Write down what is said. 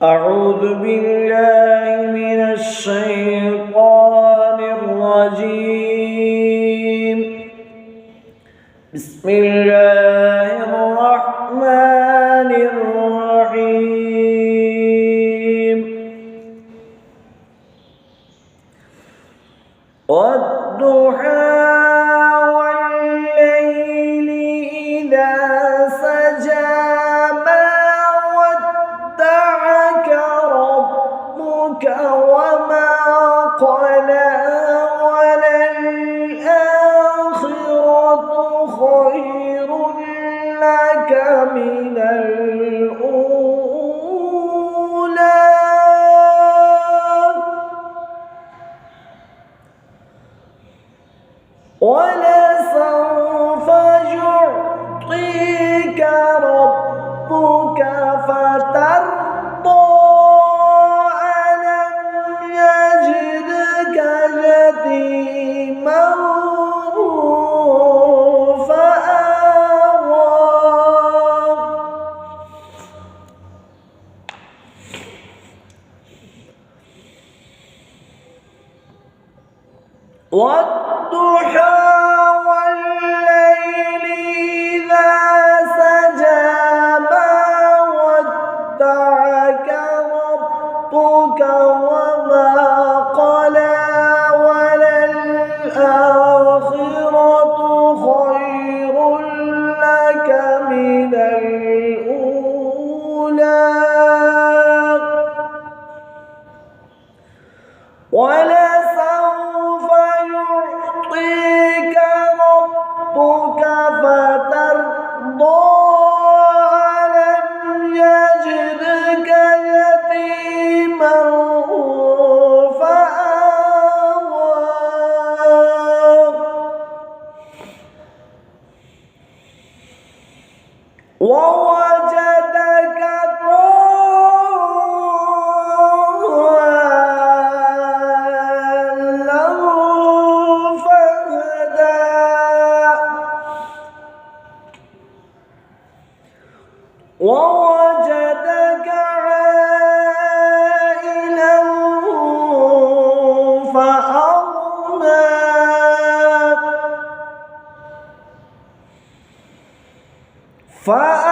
أعوذ بالله من الشيطان الرجيم. بسم الله الرحمن الرحيم. والضحى والليل إذا سجى ما ودعك ربك وما قلى وللآخرة خير لك من الأولى ولسوف يعطيك ربك فترضى ألم يجدك يتيما فآوى والضحى والليل إذا سجى ما ودعك ربك وما قلى وللآخرة خير لك من الأولى ولسوف يعطيك ربك فترضى ألم يجدك يتيما فآوى ووجدك ووجدك عائلا فأغنى فأغنى